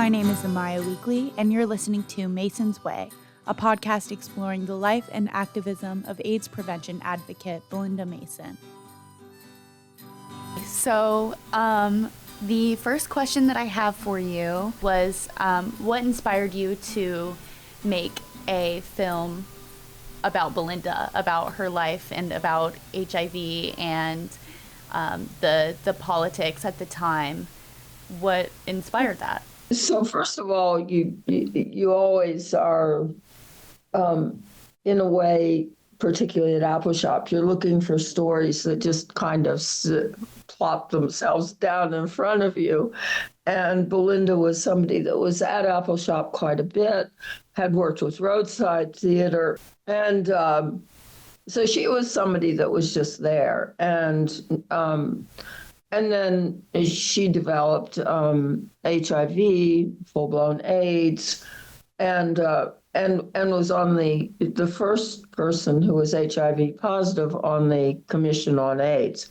My name is Amyah Weakley, and you're listening to Mason's Way, a podcast exploring the life and activism of AIDS prevention advocate Belinda Mason. So, the first question that I have for you was, what inspired you to make a film about Belinda, about her life and about HIV and the politics at the time? What inspired that? So first of all, you always are, in a way, particularly at Appalshop, you're looking for stories that just kind of plop themselves down in front of you. And Belinda was somebody that was at Appalshop quite a bit, had worked with roadside theater, and so she was somebody that was just there. And then she developed HIV, full-blown AIDS, and was on the first person who was HIV positive on the Commission on AIDS,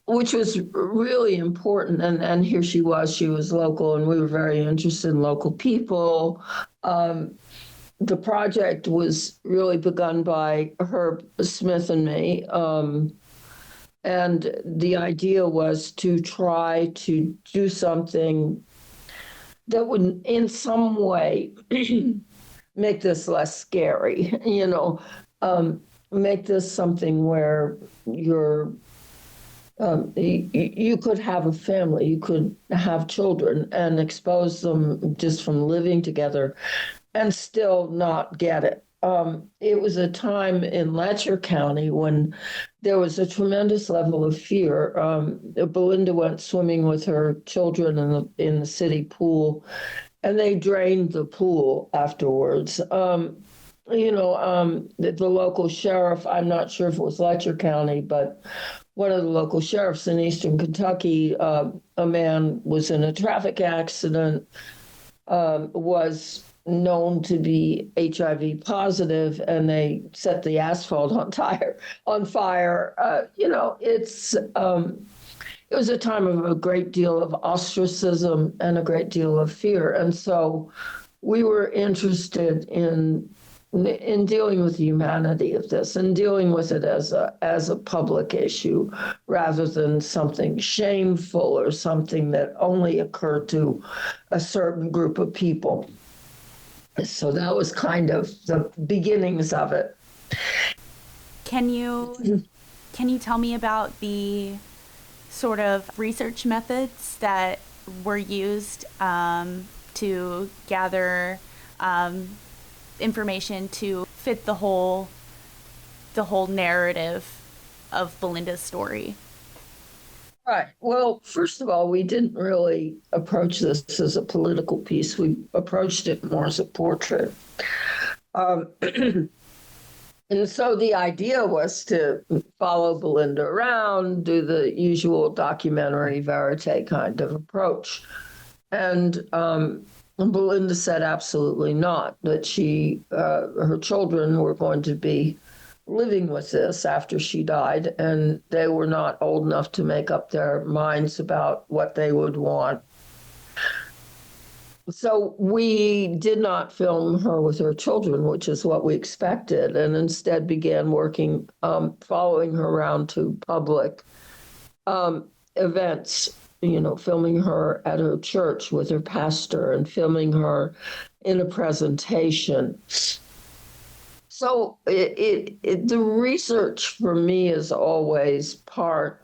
which was really important. And here she was local, and we were very interested in local people. The project was really begun by Herb Smith and me. And the idea was to try to do something that would, in some way, make this less scary, make this something where you could have a family, you could have children and expose them just from living together and still not get it. It was a time in Letcher County when there was a tremendous level of fear. Belinda went swimming with her children in the city pool, and they drained the pool afterwards. The local sheriff, I'm not sure if it was Letcher County, but one of the local sheriffs in eastern Kentucky, a man was in a traffic accident, was known to be HIV positive, and they set the asphalt on fire. It was a time of a great deal of ostracism and a great deal of fear. And so we were interested in dealing with the humanity of this and dealing with it as a public issue rather than something shameful or something that only occurred to a certain group of people. So that was kind of the beginnings of it. Can you tell me about the sort of research methods that were used to gather information to fit the whole narrative of Belinda's story? Right. Well, first of all, we didn't really approach this as a political piece. We approached it more as a portrait. And so the idea was to follow Belinda around, do the usual documentary verite kind of approach. And Belinda said absolutely not, that her children were going to be living with this after she died, and they were not old enough to make up their minds about what they would want. So we did not film her with her children, which is what we expected, and instead began working, following her around to public events, filming her at her church with her pastor and filming her in a presentation. So the research for me is always part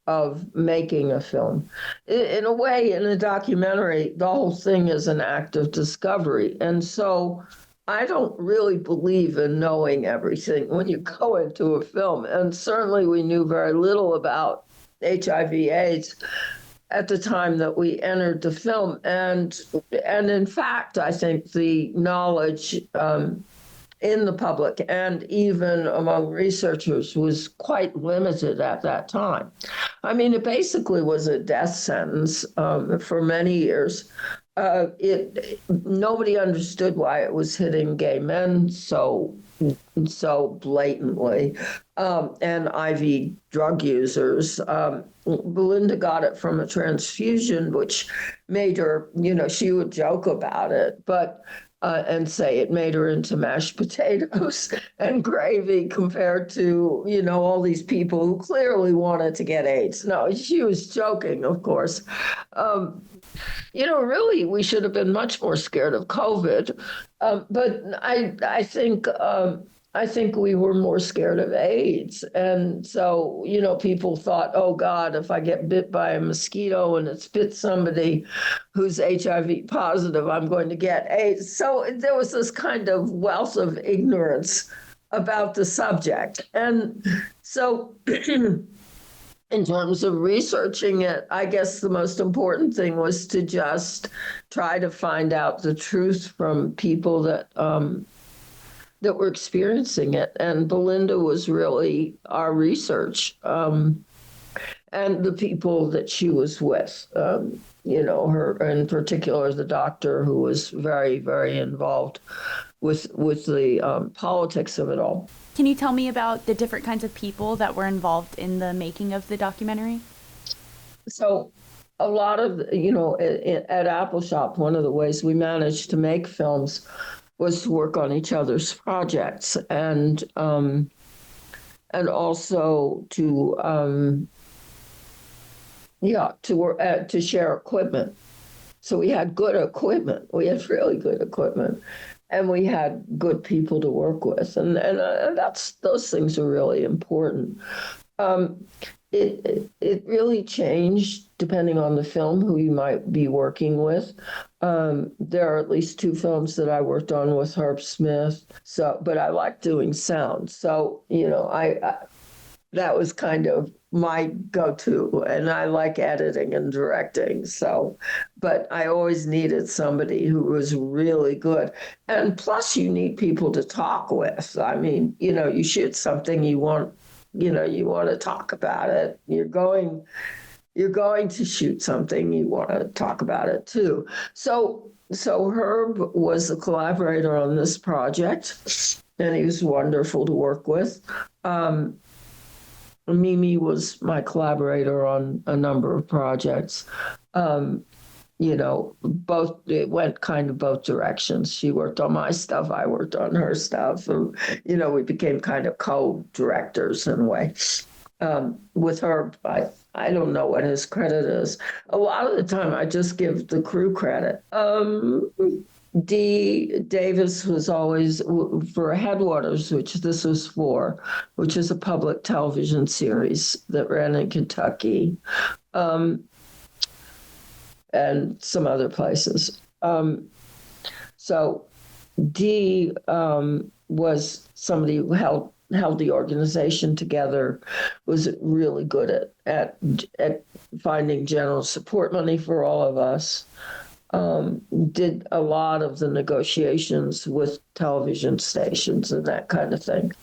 of making a film. In a way, in a documentary, the whole thing is an act of discovery. And so I don't really believe in knowing everything when you go into a film. And certainly we knew very little about HIV/AIDS at the time that we entered the film. And in fact, I think the knowledge in the public and even among researchers was quite limited at that time. I mean, it basically was a death sentence for many years. Nobody understood why it was hitting gay men so blatantly, and IV drug users. Belinda got it from a transfusion, which made her, she would joke about it, but and say it made her into mashed potatoes and gravy compared to, all these people who clearly wanted to get AIDS. No, she was joking, of course. Really, we should have been much more scared of COVID. But I think we were more scared of AIDS. And so, people thought, oh God, if I get bit by a mosquito and it bit somebody who's HIV positive, I'm going to get AIDS. So there was this kind of wealth of ignorance about the subject. And so in terms of researching it, I guess the most important thing was to just try to find out the truth from people that were experiencing it. And Belinda was really our research, and the people that she was with. Her, in particular, the doctor, who was very, very involved with the politics of it all. Can you tell me about the different kinds of people that were involved in the making of the documentary? So a lot of, at Appalshop, one of the ways we managed to make films was to work on each other's projects and also to share equipment. So we had good equipment. We had really good equipment. And we had good people to work with, and those things are really important. It really changed depending on the film who you might be working with. There are at least 2 films that I worked on with Herb Smith. But I like doing sound, so that was kind of my go-to, and I like editing and directing. But I always needed somebody who was really good. And plus you need people to talk with. I mean, you shoot something, you want to talk about it. You're going to shoot something, you want to talk about it too. So Herb was a collaborator on this project, and he was wonderful to work with. Mimi was my collaborator on a number of projects. It went kind of both directions. She worked on my stuff, I worked on her stuff. And, we became kind of co-directors in a way. With her, I don't know what his credit is. A lot of the time, I just give the crew credit. Dee Davis was always for Headwaters, which this was for, which is a public television series that ran in Kentucky, and some other places. So Dee was somebody who held the organization together, was really good at finding general support money for all of us. Did a lot of the negotiations with television stations and that kind of thing.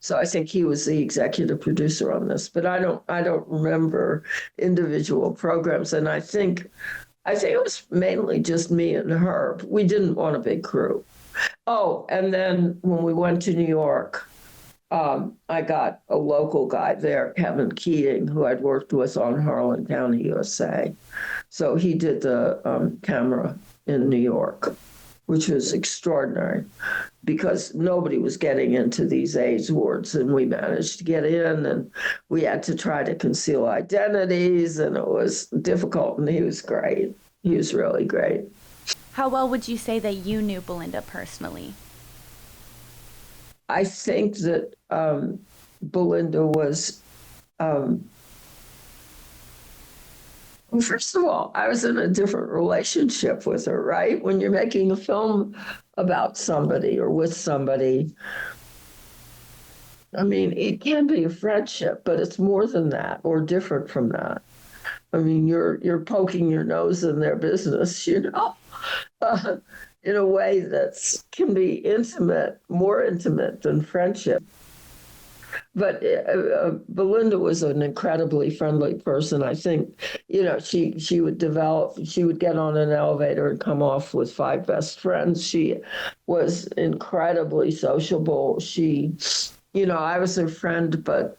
So I think he was the executive producer on this, but I don't remember individual programs. And I think it was mainly just me and Herb. We didn't want a big crew. Oh, and then when we went to New York, I got a local guy there, Kevin Keating, who I'd worked with on Harlan County, USA. So he did the camera in New York, which was extraordinary because nobody was getting into these AIDS wards, and we managed to get in, and we had to try to conceal identities, and it was difficult, and he was great. He was really great. How well would you say that you knew Belinda personally? I think that Belinda was, first of all, I was in a different relationship with her, right? When you're making a film about somebody or with somebody, I mean, it can be a friendship, but it's more than that or different from that. I mean, you're poking your nose in their business, in a way that can be intimate, more intimate than friendship. But Belinda was an incredibly friendly person. I think, she would get on an elevator and come off with 5 best friends. She was incredibly sociable. I was her friend, but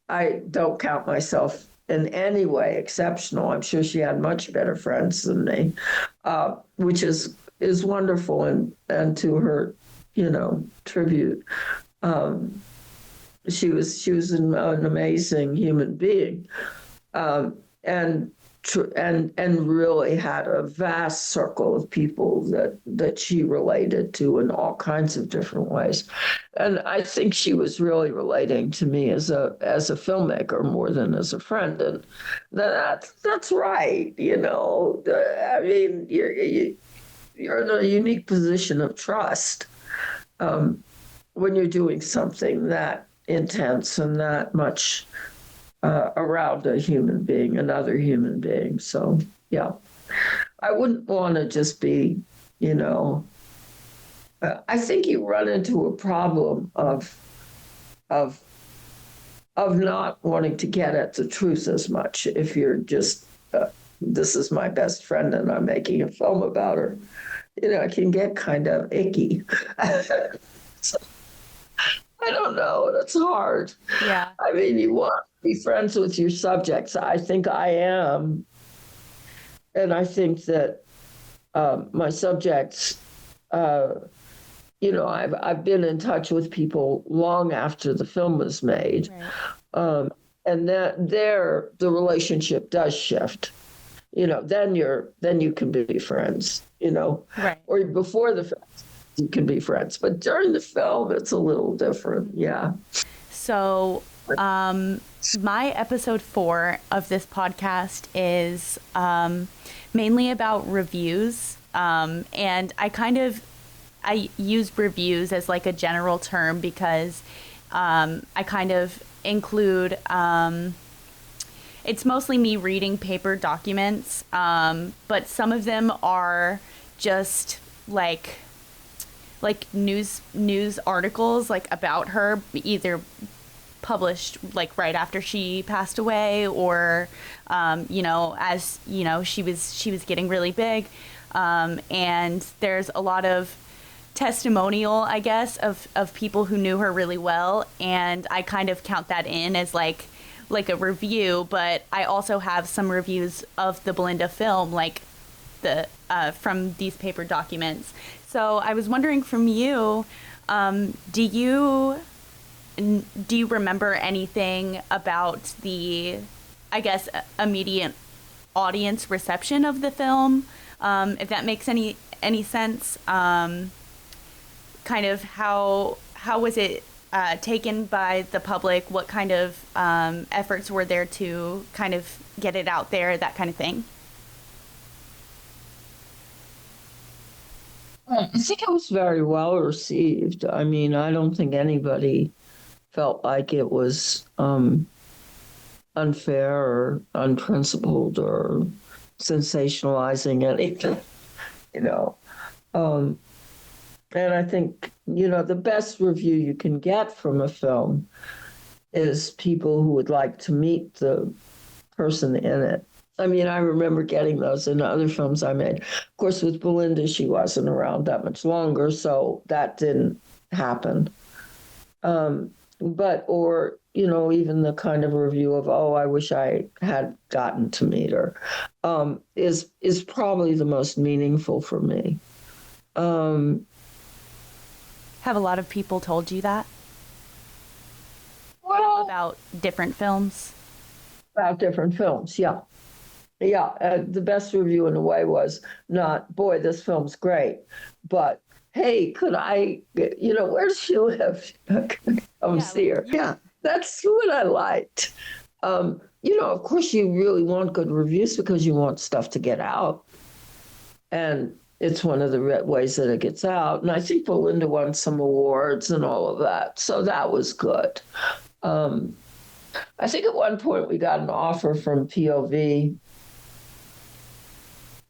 I don't count myself in any way exceptional. I'm sure she had much better friends than me, which is wonderful, and to her, tribute. Um, she was an amazing human being, and and really had a vast circle of people that she related to in all kinds of different ways. And I think she was really relating to me as a filmmaker more than as a friend. And that's right. I mean, you're in a unique position of trust when you're doing something that intense and that much around a human being, another human being. So, yeah, I wouldn't want to just be, I think you run into a problem of not wanting to get at the truth as much if you're just, this is my best friend and I'm making a film about her. It can get kind of icky. So, I don't know. That's hard. Yeah. I mean, you want to be friends with your subjects. I think I am. And I think that my subjects, I've been in touch with people long after the film was made. Right. And that the relationship does shift. Then you can be friends, Right. Or before the film, you can be friends. But during the film, it's a little different. Yeah. So, my episode 4 of this podcast is mainly about reviews. And I use reviews as like a general term because I kind of include, it's mostly me reading paper documents, but some of them are just like news articles like about her, either published like right after she passed away or as she was getting really big, and there's a lot of testimonial, I guess, of people who knew her really well, and I kind of count that in as like a review. But I also have some reviews of the Belinda film, like the from these paper documents. So I was wondering from you, do you remember anything about the, I guess, immediate audience reception of the film? If that makes any sense, kind of how was it taken by the public? What kind of efforts were there to kind of get it out there, that kind of thing? I think it was very well received. I mean, I don't think anybody felt like it was unfair or unprincipled or sensationalizing anything, you know. And I think, the best review you can get from a film is people who would like to meet the person in it. I mean, I remember getting those in other films I made. Of course, with Belinda, she wasn't around that much longer, so that didn't happen. Or even the kind of review of, oh, I wish I had gotten to meet her, is probably the most meaningful for me. Have a lot of people told you that? Well, about different films? About different films, yeah. Yeah, the best review in a way was not, boy, this film's great, but hey, could I, where does she live? Come see her. Yeah, that's what I liked. Of course, you really want good reviews because you want stuff to get out. And it's one of the ways that it gets out. And I think Belinda won some awards and all of that. So that was good. I think at one point we got an offer from POV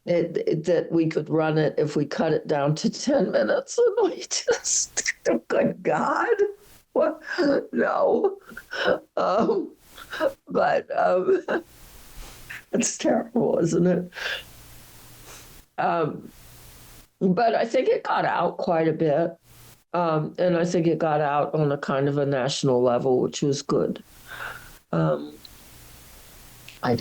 that we could run it if we cut it down to 10 minutes. And we just, oh, good God, what? No. But it's terrible, isn't it? But I think it got out quite a bit. And I think it got out on a kind of a national level, which was good. I,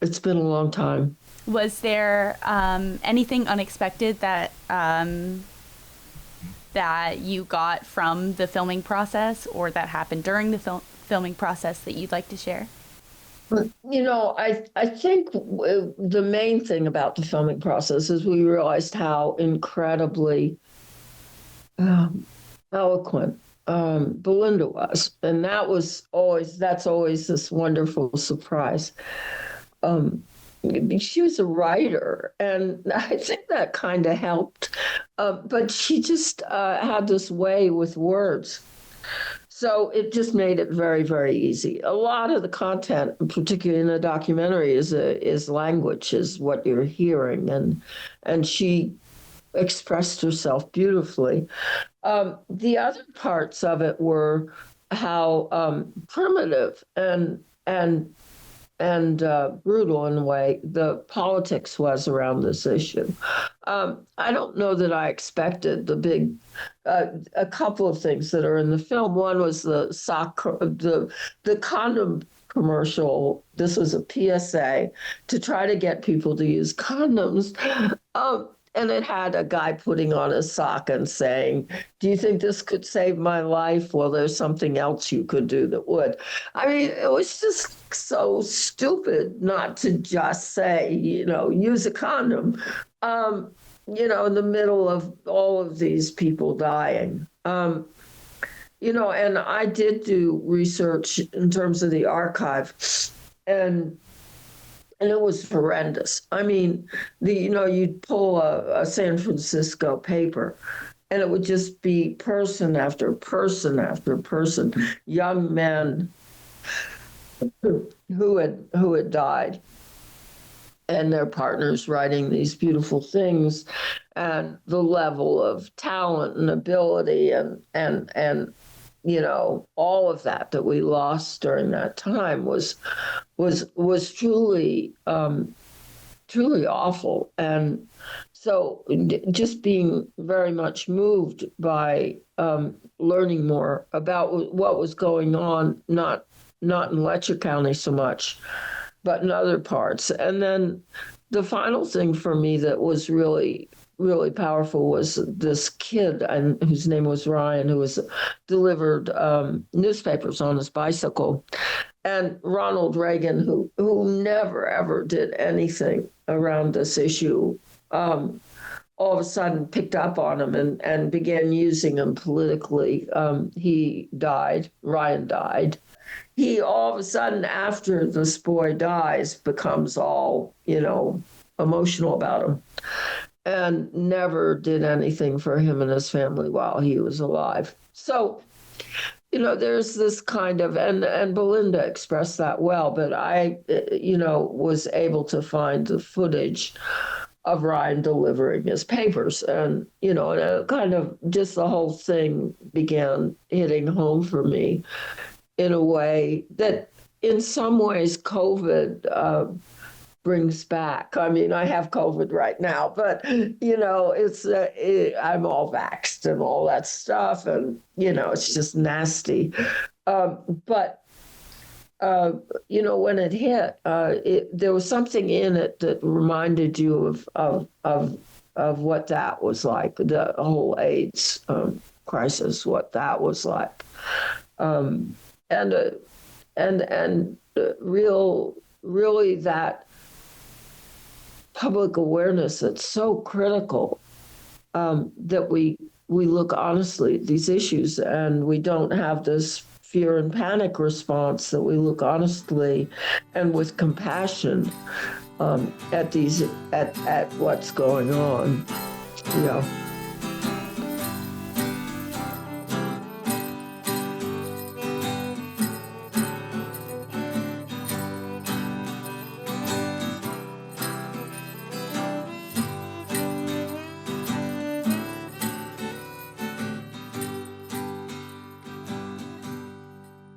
it's been a long time. Was there anything unexpected that that you got from the filming process, or that happened during the filming process, that you'd like to share? I think the main thing about the filming process is we realized how incredibly um, eloquent Belinda was, and that's always this wonderful surprise. Um, she was a writer, and I think that kind of helped. But she just had this way with words. So it just made it very, very easy. A lot of the content, particularly in a documentary, is language, is what you're hearing, and she expressed herself beautifully. The other parts of it were how primitive and brutal in a way the politics was around this issue. I don't know that I expected a couple of things that are in the film. One was the condom commercial. This was a PSA to try to get people to use condoms. And it had a guy putting on a sock and saying, "Do you think this could save my life? Well, there's something else you could do that would." I mean, it was just so stupid not to just say, use a condom, in the middle of all of these people dying. And I did do research in terms of the archive, and it was horrendous. I mean, you'd pull a San Francisco paper, and it would just be person after person after person, young men who had died, and their partners writing these beautiful things, and the level of talent and ability and all of that we lost during that time was truly truly awful. And so just being very much moved by learning more about what was going on, not in Letcher County so much, but in other parts. And then the final thing for me that was really really powerful was this kid whose name was Ryan, who was delivered newspapers on his bicycle, and Ronald Reagan, who never ever did anything around this issue, all of a sudden picked up on him and began using him politically. He died. Ryan died. He all of a sudden, after this boy dies, becomes all emotional about him, and never did anything for him and his family while he was alive. So, there's this kind of, and Belinda expressed that well, but I, was able to find the footage of Ryan delivering his papers. And, and kind of just the whole thing began hitting home for me in a way that in some ways COVID brings back. I mean, I have COVID right now, but it's I'm all vaxxed and all that stuff, and it's just nasty. But when it hit, there was something in it that reminded you of what that was like, the whole AIDS crisis, what that was like, and really that public awareness that's so critical, that we look honestly at these issues, and we don't have this fear and panic response, that we look honestly and with compassion at what's going on.